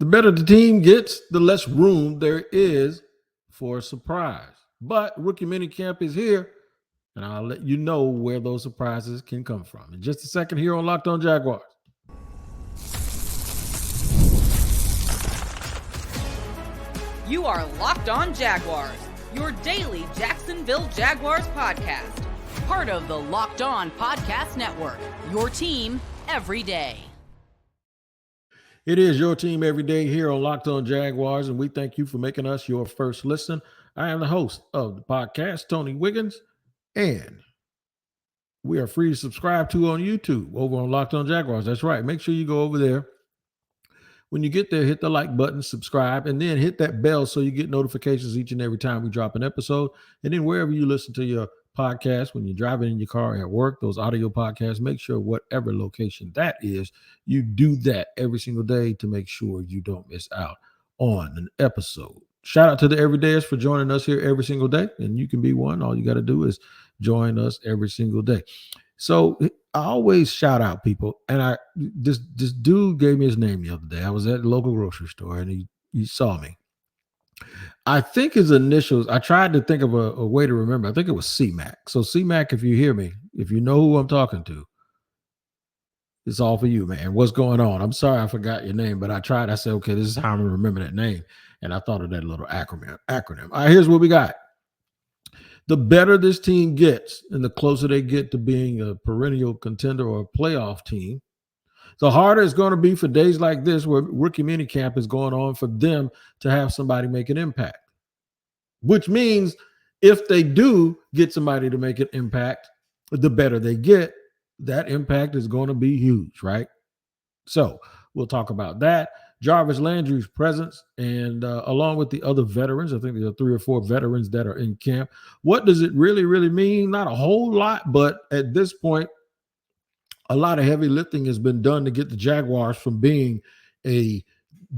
The better the team gets, the less room there is for a surprise. But rookie minicamp is here, and I'll let you know where those surprises can come from. In just a second here on Locked On Jaguars. You are Locked On Jaguars, your daily Jacksonville Jaguars podcast. Part of the Locked On Podcast Network, your team every day. It is your team every day here on Locked On Jaguars, and we thank you for making us your first listen. I am the host of the podcast, Tony Wiggins, and we are free to subscribe to on YouTube over on Locked On Jaguars. That's right. Make sure you go over there. When you get there, hit the like button, subscribe, and then hit that bell so you get notifications each and every time we drop an episode. And then wherever you listen to your podcast, when you're driving in your car at work, those audio podcasts, make sure whatever location that is, you do that every single day to make sure you don't miss out on an episode. Shout out to the everydayers for joining us here every single day, and you can be one. All you got to do is join us every single day. So I always shout out people, and this dude gave me his name the other day. I was at the local grocery store, and he saw me. I think his initials, I tried to think of a way to remember. I think it was C-Mac. So C-Mac, if you hear me, if you know who I'm talking to, it's all for you, man. What's going on? I'm sorry I forgot your name, but I tried. I said, okay, this is how I'm going to remember that name. And I thought of that little acronym. All right, here's what we got. The better this team gets and the closer they get to being a perennial contender or a playoff team, the harder it's going to be for days like this where rookie minicamp is going on for them to have somebody make an impact. Which means if they do get somebody to make an impact, the better they get, that impact is going to be huge, right? So we'll talk about that. Jarvis Landry's presence, and along with the other veterans, I think there are 3 or 4 veterans that are in camp. What does it really, really mean? Not a whole lot, but at this point, a lot of heavy lifting has been done to get the Jaguars from being a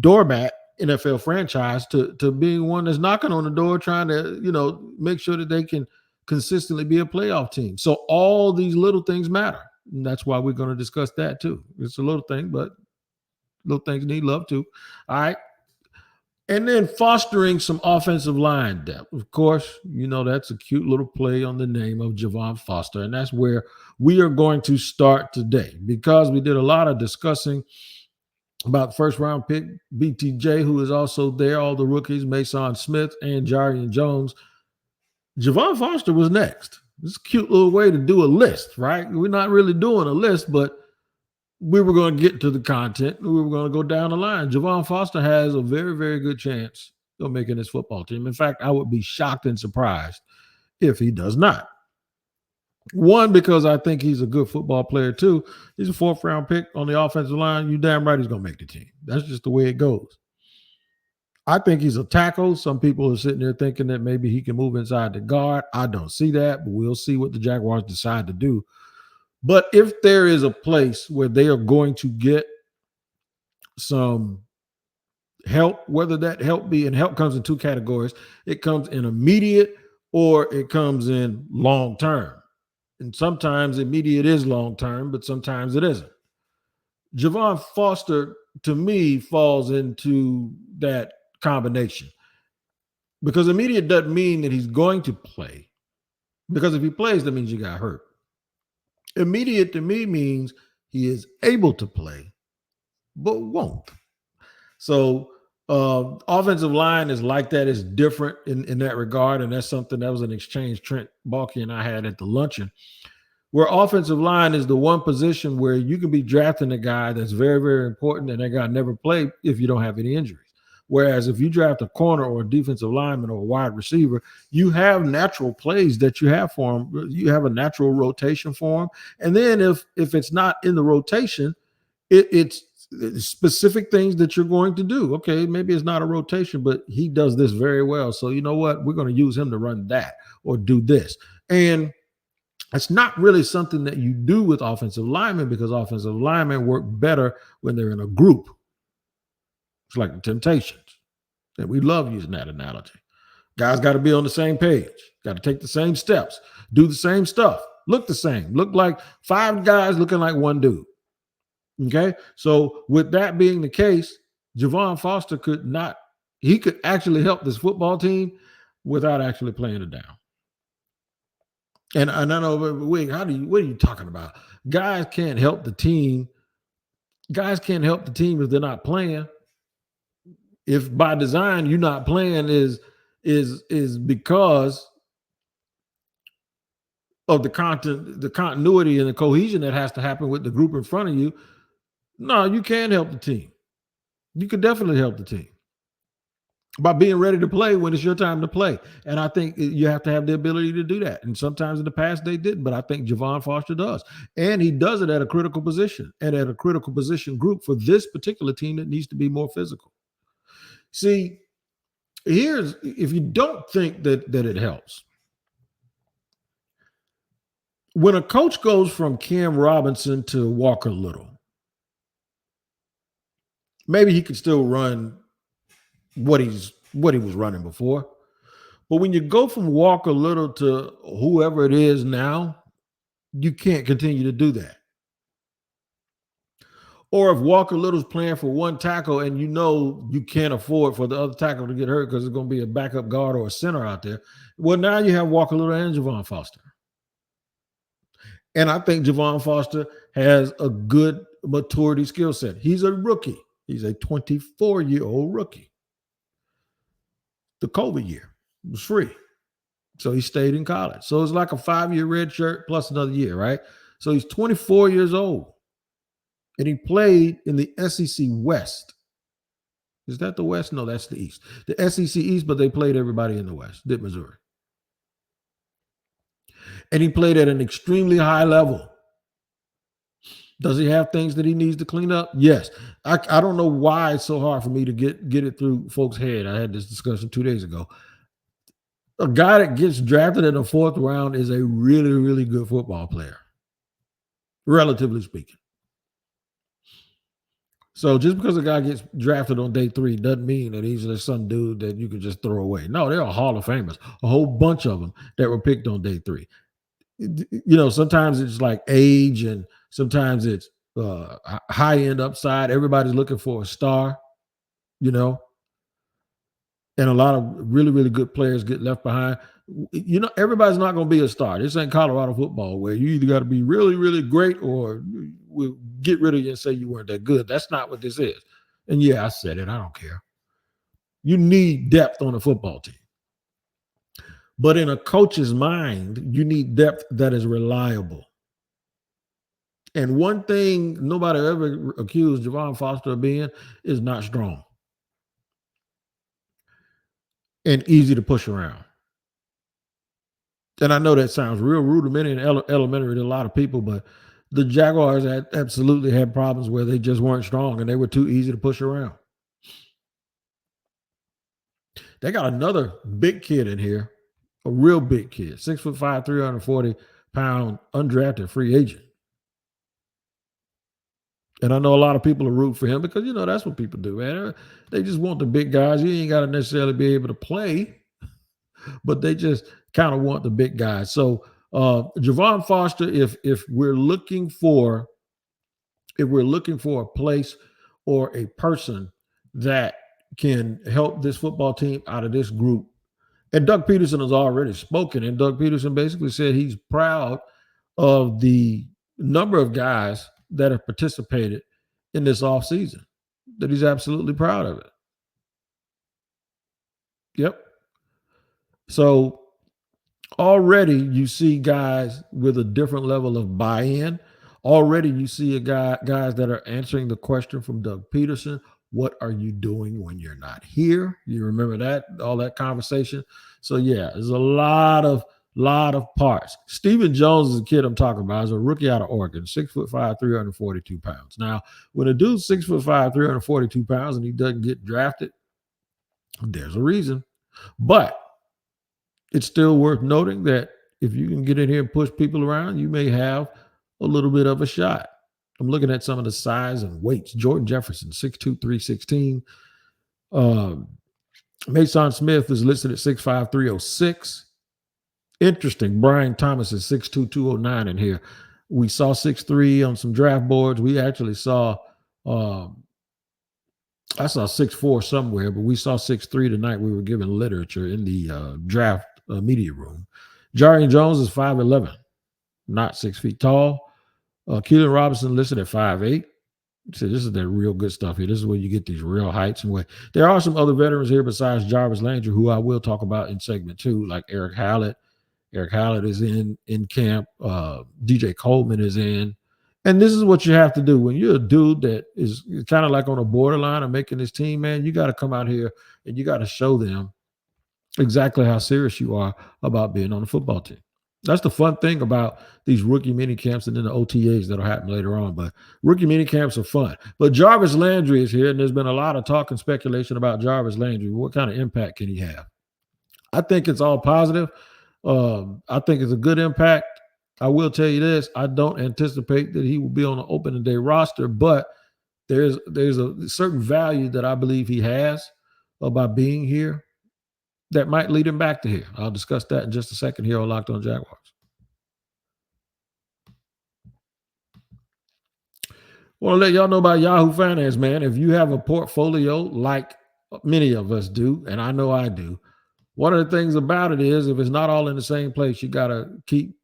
doormat NFL franchise to being one that's knocking on the door trying to, make sure that they can consistently be a playoff team. So all these little things matter. And that's why we're going to discuss that too. It's a little thing, but little things need love too. All right. And then fostering some offensive line depth. Of course, that's a cute little play on the name of Javon Foster. And that's where we are going to start today because we did a lot of discussing about first round pick BTJ, who is also there, all the rookies, Mason Smith and Jarian Jones. Javon Foster was next. It's a cute little way to do a list, right? We're not really doing a list, but we were going to get to the content. We were going to go down the line. Javon Foster has a very, very good chance of making this football team. In fact, I would be shocked and surprised if he does not. One, because I think he's a good football player. Two, he's a 4th round pick on the offensive line. You damn right he's going to make the team. That's just the way it goes. I think he's a tackle. Some people are sitting there thinking that maybe he can move inside the guard. I don't see that, but we'll see what the Jaguars decide to do. But if there is a place where they are going to get some help, whether that help be, and help comes in 2 categories, it comes in immediate or it comes in long term. And sometimes immediate is long term, but sometimes it isn't. Javon Foster, to me, falls into that combination because immediate doesn't mean that he's going to play, because if he plays, that means you got hurt. Immediate to me means he is able to play, but won't. So offensive line is like that. It's different in that regard. And that's something that was an exchange Trent Baalke and I had at the luncheon, where offensive line is the one position where you can be drafting a guy that's very, very important and that guy never played if you don't have any injuries. Whereas if you draft a corner or a defensive lineman or a wide receiver, you have natural plays that you have for him. You have a natural rotation for him. And then if it's not in the rotation, it's specific things that you're going to do. Okay, maybe it's not a rotation, but he does this very well. So you know what? We're going to use him to run that or do this. And it's not really something that you do with offensive linemen because offensive linemen work better when they're in a group. It's like the Temptations. And we love using that analogy. Guys got to be on the same page, got to take the same steps, do the same stuff, look the same, look like 5 guys looking like one dude. Okay. So with that being the case, Javon Foster could actually help this football team without actually playing it down. And I know, wait, what are you talking about? Guys can't help the team. Guys can't help the team if they're not playing. If by design you're not playing is because of the continuity and the cohesion that has to happen with the group in front of you. No, you can help the team. You could definitely help the team by being ready to play when it's your time to play. And I think you have to have the ability to do that. And sometimes in the past they didn't, but I think Javon Foster does. And he does it at a critical position and at a critical position group for this particular team that needs to be more physical. See, if you don't think that it helps, when a coach goes from Cam Robinson to Walker Little, maybe he could still run what he was running before. But when you go from Walker Little to whoever it is now, you can't continue to do that. Or if Walker Little's playing for one tackle and you know you can't afford for the other tackle to get hurt because it's going to be a backup guard or a center out there, well, now you have Walker Little and Javon Foster. And I think Javon Foster has a good maturity skill set. He's a rookie. He's a 24-year-old rookie. The COVID year was free. So he stayed in college. So it's like a 5-year red shirt plus another year, right? So he's 24 years old. And he played in the SEC West. Is that the West? No, that's the East. The SEC East, but they played everybody in the West, did Missouri. And he played at an extremely high level. Does he have things that he needs to clean up? Yes. I don't know why it's so hard for me to get it through folks' head. I had this discussion 2 days ago. A guy that gets drafted in the 4th round is a really, really good football player, relatively speaking. So just because a guy gets drafted on day 3 doesn't mean that he's just some dude that you can just throw away. No, there are Hall of Famers, a whole bunch of them that were picked on day 3. Sometimes it's like age and sometimes it's high end upside. Everybody's looking for a star, and a lot of really, really good players get left behind. Everybody's not going to be a star. This ain't Colorado football where you either got to be really, really great or we'll get rid of you and say you weren't that good. That's not what this is. And yeah, I said it. I don't care. You need depth on a football team. But in a coach's mind, you need depth that is reliable. And one thing nobody ever accused Javon Foster of being is not strong and easy to push around. And I know that sounds real rudimentary and elementary to a lot of people, but the Jaguars absolutely had problems where they just weren't strong and they were too easy to push around. They got another big kid in here, a real big kid, 6'5", 340-pound, undrafted free agent. And I know a lot of people are rooting for him because, that's what people do, man. They just want the big guys. You ain't got to necessarily be able to play, but they just kind of want the big guys. So Javon Foster, if we're looking for a place or a person that can help this football team out of this group, and Doug Peterson has already spoken, and Doug Peterson basically said he's proud of the number of guys that have participated in this offseason, that he's absolutely proud of it. Yep. So already you see guys with a different level of buy-in. Already you see guys that are answering the question from Doug Peterson, what are you doing when you're not here? You remember that, all that conversation? So yeah, there's a lot of parts. Stephen Jones is a kid I'm talking about. He's a rookie out of Oregon, 6'5", 342 pounds. Now, when a dude's 6'5", 342 pounds and he doesn't get drafted, there's a reason. But it's still worth noting that if you can get in here and push people around, you may have a little bit of a shot. I'm looking at some of the size and weights. Jordan Jefferson, 6'2", 316. Mason Smith is listed at 6'5", 306. Interesting. Brian Thomas is 6'2", 209 in here. We saw 6'3" on some draft boards. We actually saw I saw 6'4" somewhere, but we saw 6'3" tonight. We were given literature in the draft media room. Jarian Jones is 5'11", not 6 feet tall. Keelan Robinson listed at 5'8". So this is the real good stuff here. This is where you get these real heights and weight. There are some other veterans here besides Jarvis Landry, who I will talk about in segment 2, like Eric Hallett. Eric Hallett is in camp. DJ Coleman is in. And this is what you have to do. When you're a dude that is kind of like on a borderline of making this team, man, you got to come out here and you got to show them exactly how serious you are about being on the football team. That's the fun thing about these rookie mini camps and then the OTAs that'll happen later on. But rookie mini camps are fun. But Jarvis Landry is here, and there's been a lot of talk and speculation about Jarvis Landry. What kind of impact can he have? I think it's all positive. I think it's a good impact. I will tell you this: I don't anticipate that he will be on the opening day roster, but there's a certain value that I believe he has by being here that might lead him back to here. I'll discuss that in just a second here on Locked On Jaguars. Want to let y'all know about Yahoo Finance, man. If you have a portfolio like many of us do, and I know I do, one of the things about it is if it's not all in the same place, you got to keep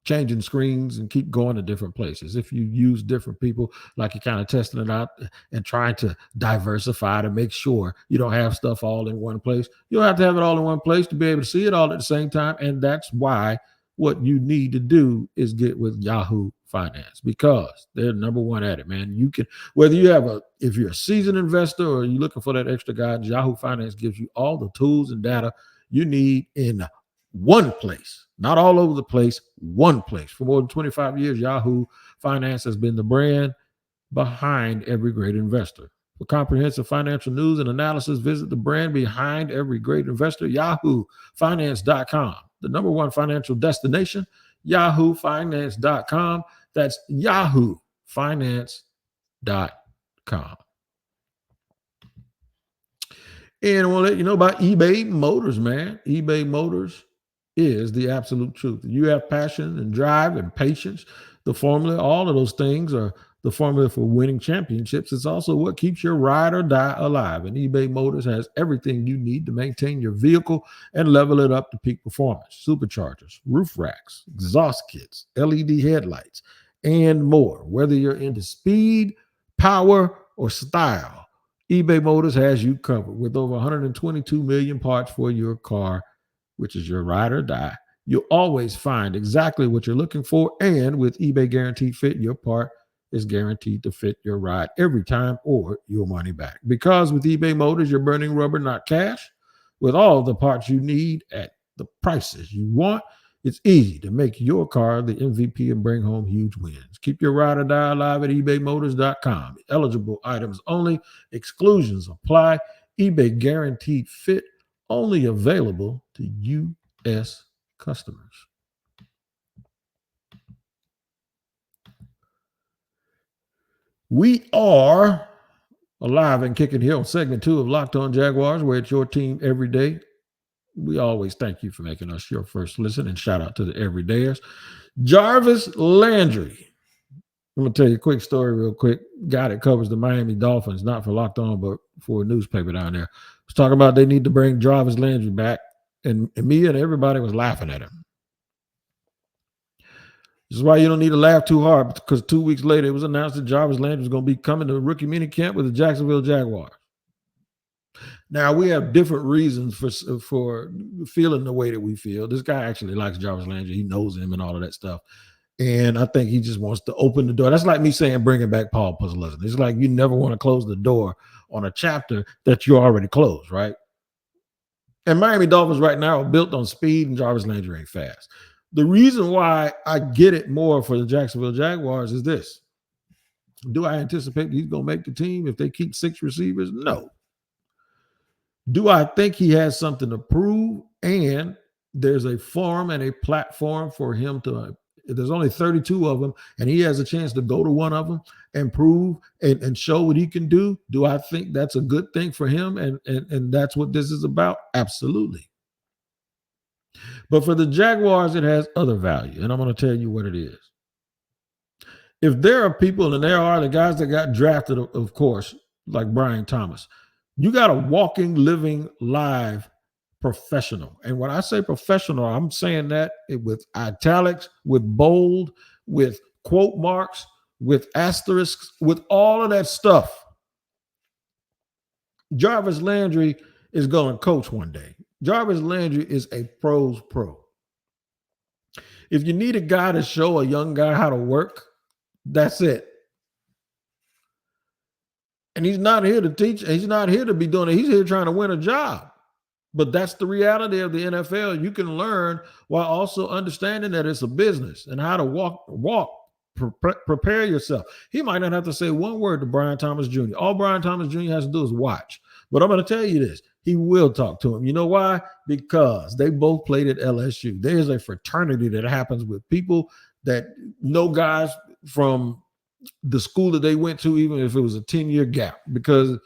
changing screens and keep going to different places. If you use different people, like you're kind of testing it out and trying to diversify to make sure you don't have stuff all in one place, you don't have to have it all in one place to be able to see it all at the same time. And that's why what you need to do is get with Yahoo Finance, because they're number one at it, man. You can, whether you have if you're a seasoned investor or you're looking for that extra guidance, Yahoo Finance gives you all the tools and data you need in one place, not all over the place, one place. For more than 25 years, Yahoo Finance has been the brand behind every great investor. For comprehensive financial news and analysis, visit the brand behind every great investor, yahoofinance.com. The number one financial destination, yahoofinance.com. That's yahoofinance.com. And I want to let you know about eBay Motors, man. eBay Motors is the absolute truth. You have passion and drive and patience. The formula, all of those things are the formula for winning championships. It's also what keeps your ride or die alive. And eBay Motors has everything you need to maintain your vehicle and level it up to peak performance. Superchargers, roof racks, exhaust kits, LED headlights, and more. Whether you're into speed, power, or style, eBay Motors has you covered. With over 122 million parts for your car, which is your ride or die, you'll always find exactly what you're looking for. And with eBay Guaranteed Fit, your part is guaranteed to fit your ride every time or your money back. Because with eBay Motors, you're burning rubber, not cash. With all the parts you need at the prices you want, it's easy to make your car the MVP and bring home huge wins. Keep your ride or die alive at ebaymotors.com. Eligible items only. Exclusions apply. eBay Guaranteed Fit, only available to U.S. customers. We are alive and kicking here on segment 2 of Locked On Jaguars, where it's your team every day. We always thank you for making us your first listen, and shout out to the everydayers. Jarvis Landry. I'm going to tell you a quick story real quick. Guy that covers the Miami Dolphins, not for Locked On, but for a newspaper down there, was talking about they need to bring Jarvis Landry back, and me and everybody was laughing at him. This is why you don't need to laugh too hard, because 2 weeks later, it was announced that Jarvis Landry was going to be coming to rookie minicamp with the Jacksonville Jaguars. Now, we have different reasons for feeling the way that we feel. This guy actually likes Jarvis Landry. He knows him and all of that stuff. And I think he just wants to open the door. That's like me saying bringing back Paul Puzzleson. It's like you never want to close the door on a chapter that you already closed, right? And Miami Dolphins right now are built on speed, and Jarvis Landry ain't fast. The reason why I get it more for the Jacksonville Jaguars is this. Do I anticipate he's going to make the team if they keep 6 receivers? No. Do I think he has something to prove? And there's a forum and a platform for him to, there's only 32 of them, and he has a chance to go to one of them and prove and show what he can do. Do I think that's a good thing for him? And that's what this is about? Absolutely. But for the Jaguars, it has other value, and I'm going to tell you what it is. If there are people, and there are the guys that got drafted, of course, like Brian Thomas. You got a walking, living, live professional. And when I say professional, I'm saying that with italics, with bold, with quote marks, with asterisks, with all of that stuff. Jarvis Landry is going to coach one day. Jarvis Landry is a pro's pro. If you need a guy to show a young guy how to work, that's it. And he's not here to teach. He's not here to be doing it. He's here trying to win a job. But that's the reality of the NFL. You can learn while also understanding that it's a business and how to prepare yourself. He might not have to say one word to Brian Thomas Jr. All Brian Thomas Jr. has to do is watch. But I'm going to tell you this. He will talk to him. You know why? Because they both played at LSU. There's a fraternity that happens with people that know guys from the school that they went to, even if it was a 10-year gap, because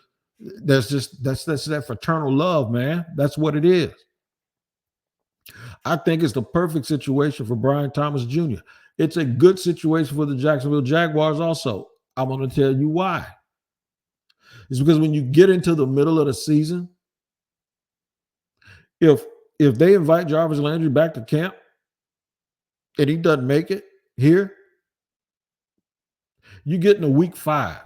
that's that fraternal love, man. That's what it is. I think it's the perfect situation for Brian Thomas Jr. It's a good situation for the Jacksonville Jaguars also. I'm going to tell you why. It's because when you get into the middle of the season, if they invite Jarvis Landry back to camp and he doesn't make it here, you get into week 5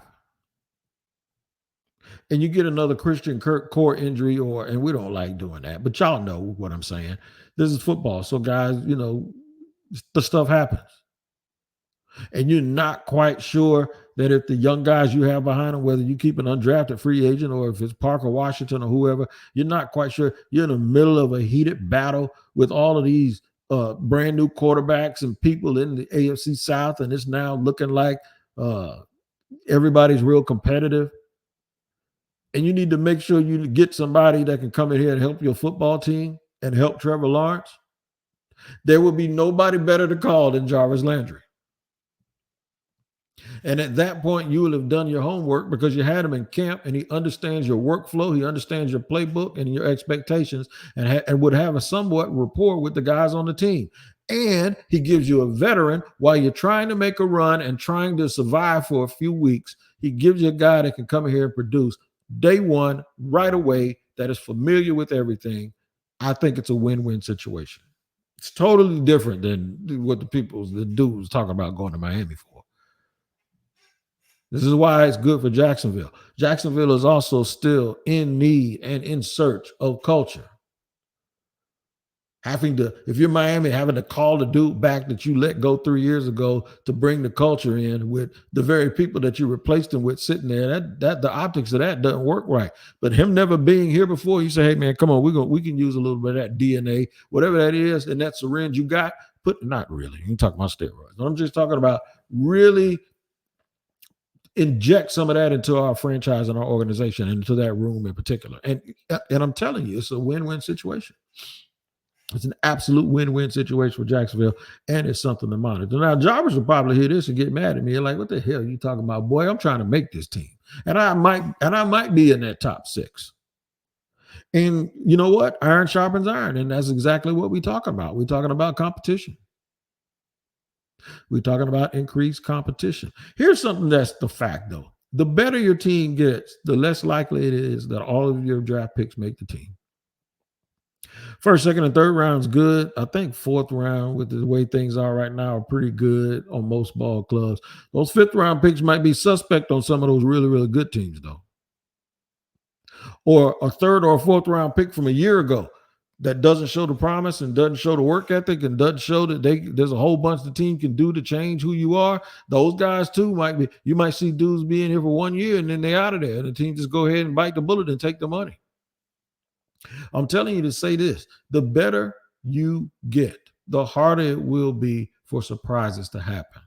and you get another Christian Kirk core injury, and we don't like doing that, but y'all know what I'm saying. This is football. So guys, the stuff happens. And you're not quite sure that if the young guys you have behind them, whether you keep an undrafted free agent or if it's Parker Washington or whoever, you're not quite sure. You're in the middle of a heated battle with all of these brand new quarterbacks and people in the AFC South, and it's now looking like everybody's real competitive. And you need to make sure you get somebody that can come in here and help your football team and help Trevor Lawrence. There will be nobody better to call than Jarvis Landry. And at that point, you will have done your homework because you had him in camp and he understands your workflow. He understands your playbook and your expectations and would have a somewhat rapport with the guys on the team. And he gives you a veteran while you're trying to make a run and trying to survive for a few weeks. He gives you a guy that can come in here and produce day one, right away, that is familiar with everything. I think it's a win-win situation. It's totally different than what the dudes talking about going to Miami for. This is why it's good for Jacksonville. Jacksonville is also still in need and in search of culture. If you're Miami, having to call the dude back that you let go 3 years ago to bring the culture in with the very people that you replaced him with sitting there, that the optics of that doesn't work right. But him never being here before, you say, hey man, come on, we can use a little bit of that DNA, whatever that is, and that syringe you got, not really. You talk about steroids. I'm just talking about really inject some of that into our franchise and our organization and into that room in particular. And I'm telling you, it's a win-win situation. It's an absolute win-win situation for Jacksonville, and it's something to monitor. Now, Jarvis will probably hear this and get mad at me. Like, what the hell are you talking about? Boy, I'm trying to make this team. And I might be in that top 6. And you know what? Iron sharpens iron, and that's exactly what we're talking about. We're talking about competition. We're talking about increased competition. Here's something that's the fact, though. The better your team gets, the less likely it is that all of your draft picks make the team. First, second, and third round's good. I think fourth round, with the way things are right now, are pretty good on most ball clubs. Those fifth round picks might be suspect on some of those really, really good teams, though. Or a third or fourth round pick from a year ago that doesn't show the promise and doesn't show the work ethic and doesn't show that there's a whole bunch the team can do to change who you are. Those guys too you might see dudes being here for 1 year and then they're out of there and the team just go ahead and bite the bullet and take the money. I'm telling you to say this: the better you get, the harder it will be for surprises to happen.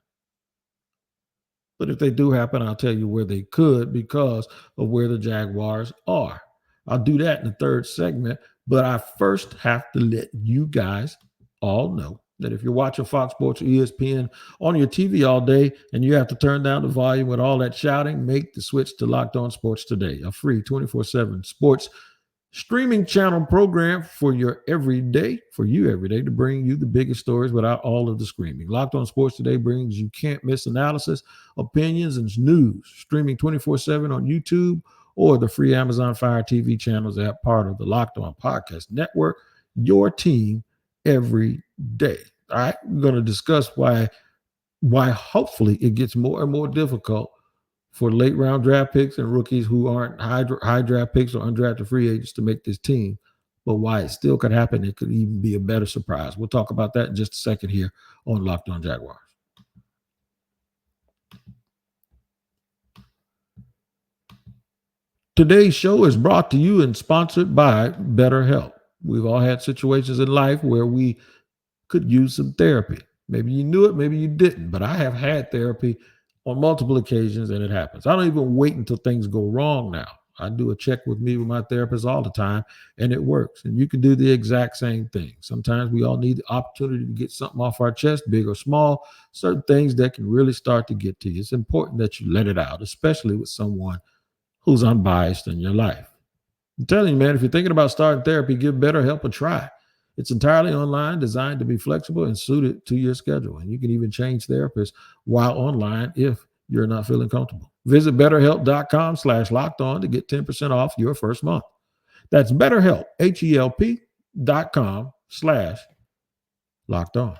But if they do happen, I'll tell you where they could because of where the Jaguars are. I'll do that in the third segment. But I first have to let you guys all know that if you're watching Fox Sports or ESPN on your TV all day and you have to turn down the volume with all that shouting, make the switch to Locked On Sports today, a free 24/7 sports streaming channel program for you every day, to bring you the biggest stories without all of the screaming. Locked On Sports Today brings you can't miss analysis, opinions, and news, streaming 24/7 on YouTube or the free Amazon Fire TV channels that are part of the Locked On Podcast Network, your team every day. All right, we're going to discuss why hopefully it gets more and more difficult for late round draft picks and rookies who aren't high draft picks or undrafted free agents to make this team, but why it still could happen. It could even be a better surprise. We'll talk about that in just a second here on Locked On Jaguars. Today's show is brought to you and sponsored by BetterHelp. We've all had situations in life where we could use some therapy. Maybe you knew it, maybe you didn't, but I have had therapy on multiple occasions and it happens. I don't even wait until things go wrong now. I do a check with my therapist all the time and it works. And you can do the exact same thing. Sometimes we all need the opportunity to get something off our chest, big or small, certain things that can really start to get to you. It's important that you let it out, especially with someone who's unbiased in your life. I'm telling you, man, if you're thinking about starting therapy, give BetterHelp a try. It's entirely online, designed to be flexible and suited to your schedule. And you can even change therapists while online if you're not feeling comfortable. Visit BetterHelp.com/lockedon to get 10% off your first month. That's BetterHelp, HELP.com/lockedon.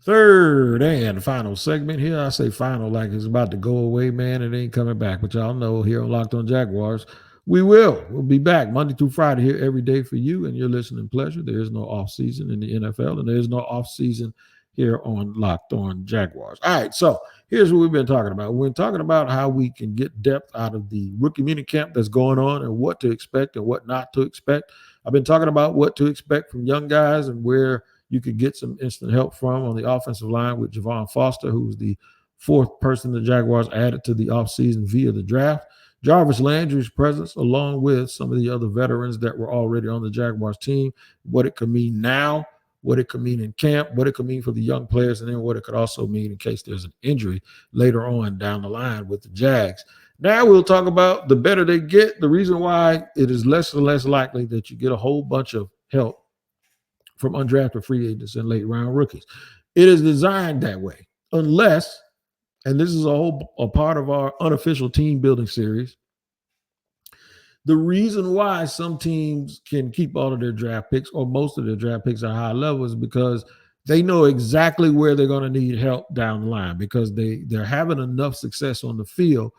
Third and final segment here. I say final like it's about to go away, man. It ain't coming back. But y'all know here on Locked On Jaguars, we'll be back Monday through Friday here every day for you and your listening pleasure. There is no off season in the NFL, and there is no off season here on Locked On Jaguars. All right, so here's what we've been talking about. We're talking about how we can get depth out of the rookie minicamp that's going on and what to expect and what not to expect. I've been talking about what to expect from young guys and where you could get some instant help from on the offensive line with Javon Foster, who's the fourth person the Jaguars added to the offseason via the draft. Jarvis Landry's presence, along with some of the other veterans that were already on the Jaguars team, what it could mean now, what it could mean in camp, what it could mean for the young players, and then what it could also mean in case there's an injury later on down the line with the Jags. Now we'll talk about the better they get, the reason why it is less and less likely that you get a whole bunch of help from undrafted free agents and late round rookies. It is designed that way, unless, and this is a part of our unofficial team building series, the reason why some teams can keep all of their draft picks or most of their draft picks at high levels is because they know exactly where they're going to need help down the line, because they're having enough success on the field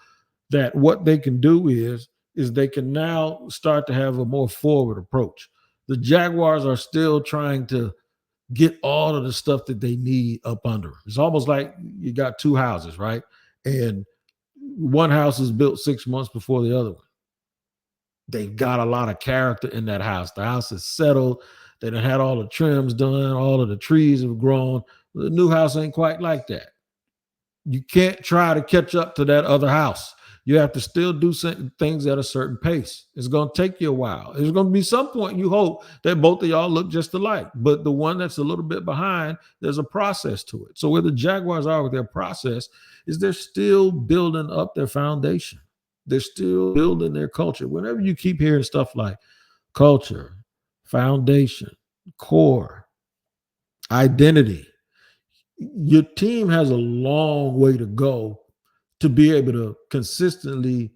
that what they can do is they can now start to have a more forward approach. The Jaguars are still trying to get all of the stuff that they need up under them. It's almost like you got two houses, right? And one house is built 6 months before the other one. They've got a lot of character in that house. The house is settled. They done had all the trims done. All of the trees have grown. The new house ain't quite like that. You can't try to catch up to that other house. You have to still do certain things at a certain pace. It's going to take you a while. There's going to be some point you hope that both of y'all look just alike. But the one that's a little bit behind, there's a process to it. So where the Jaguars are with their process is they're still building up their foundation. They're still building their culture. Whenever you keep hearing stuff like culture, foundation, core, identity, your team has a long way to go to be able to consistently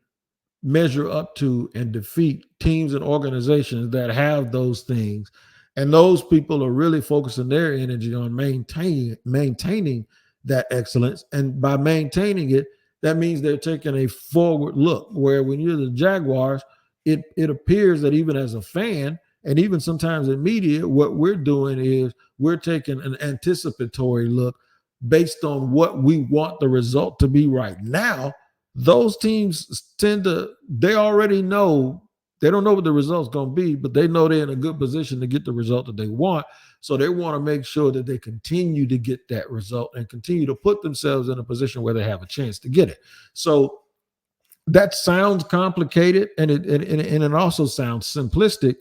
measure up to and defeat teams and organizations that have those things. And those people are really focusing their energy on maintaining that excellence. And by maintaining it, that means they're taking a forward look, where when you're the Jaguars, it appears that even as a fan, and even sometimes in media, what we're doing is we're taking an anticipatory look based on what we want the result to be right now. Those teams they already know, they don't know what the result's going to be, but they know they're in a good position to get the result that they want. So they want to make sure that they continue to get that result and continue to put themselves in a position where they have a chance to get it. So that sounds complicated, and it also sounds simplistic,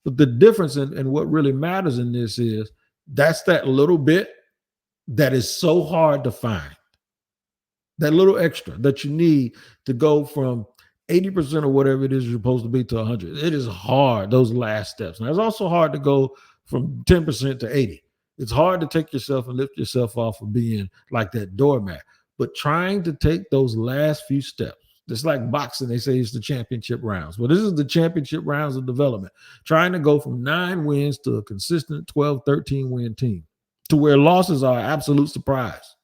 but the difference in what really matters in this is that's that little bit that is so hard to find, that little extra that you need to go from 80% or whatever it is you're supposed to be to 100. It is hard, those last steps. Now, it's also hard to go from 10% to 80. It's hard to take yourself and lift yourself off of being like that doormat, but trying to take those last few steps. Just like boxing, they say it's the championship rounds. Well, this is the championship rounds of development. Trying to go from 9 wins to a consistent 12, 13 win team to where losses are an absolute surprise,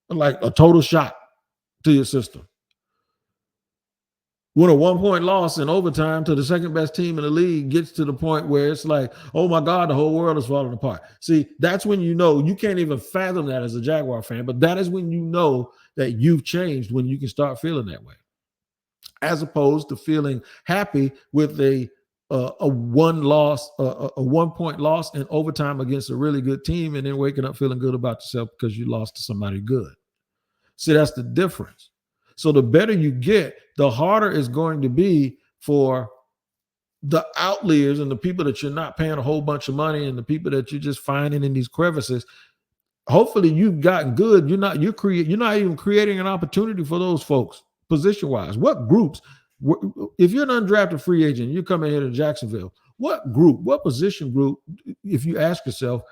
like a total shock to your system. When a 1-point loss in overtime to the second best team in the league gets to the point where it's like, oh my God, the whole world is falling apart. See, that's when you know, you can't even fathom that as a Jaguar fan, but that is when you know that you've changed, when you can start feeling that way, as opposed to feeling happy with a 1-point loss in overtime against a really good team, and then waking up feeling good about yourself because you lost to somebody good. See, that's the difference. So the better you get, the harder it's going to be for the outliers and the people that you're not paying a whole bunch of money and the people that you're just finding in these crevices. Hopefully you've gotten good. You're not even creating an opportunity for those folks position-wise. What groups, if you're an undrafted free agent, you're coming here to Jacksonville, what position group, if you ask yourself,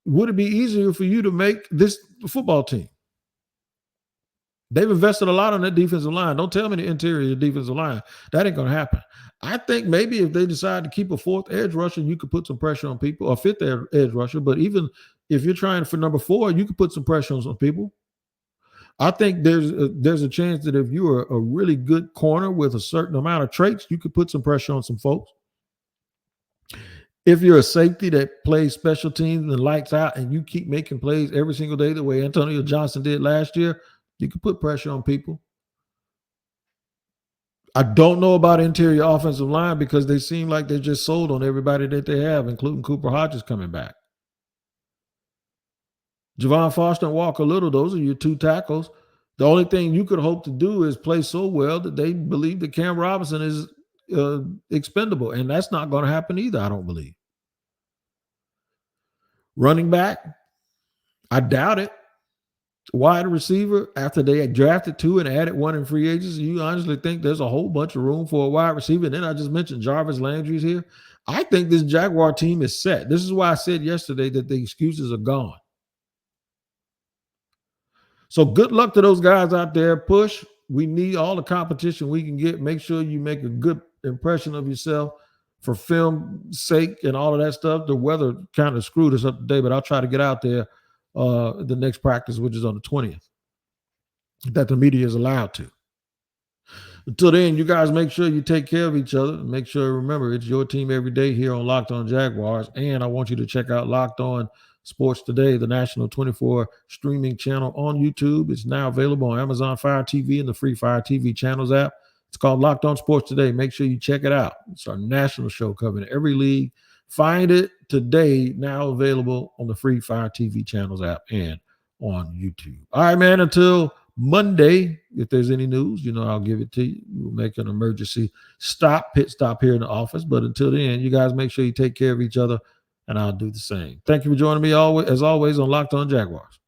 would it be easier for you to make this football team? They've invested a lot on that defensive line. Don't tell me the interior defensive line. That ain't going to happen. I think maybe if they decide to keep a 4th edge rusher, you could put some pressure on people, or 5th edge rusher. But even if you're trying for number 4, you could put some pressure on some people. I think there's a chance that if you are a really good corner with a certain amount of traits, you could put some pressure on some folks. If you're a safety that plays special teams and lights out and you keep making plays every single day the way Antonio Johnson did last year, you can put pressure on people. I don't know about interior offensive line because they seem like they're just sold on everybody that they have, including Cooper Hodges coming back. Javon Foster and Walker Little, those are your 2 tackles. The only thing you could hope to do is play so well that they believe that Cam Robinson is expendable, and that's not going to happen either, I don't believe. Running back, I doubt it. Wide receiver, after they had drafted 2 and added 1 in free agency, you honestly think there's a whole bunch of room for a wide receiver? And then I just mentioned Jarvis Landry's here. I think this Jaguar team is set. This is why I said yesterday that the excuses are gone. So good luck to those guys out there. Push. We need all the competition we can get. Make sure you make a good impression of yourself for film's sake and all of that stuff. The weather kind of screwed us up today, but I'll try to get out there the next practice, which is on the 20th, that the media is allowed to. Until then, you guys make sure you take care of each other. Make sure, remember, it's your team every day here on Locked On Jaguars. And I want you to check out Locked On Sports Today, the national 24 streaming channel on YouTube. It's now available on Amazon Fire TV and the free Fire TV channels app. It's called Locked On Sports Today. Make sure you check it out. It's our national show covering every league. Find it today, now available on the free Fire TV channels app and on YouTube. All right, man, until Monday, if there's any news, I'll give it to you. We'll make an emergency pit stop here in the office. But until then, you guys make sure you take care of each other, and I'll do the same. Thank you for joining me as always on Locked On Jaguars.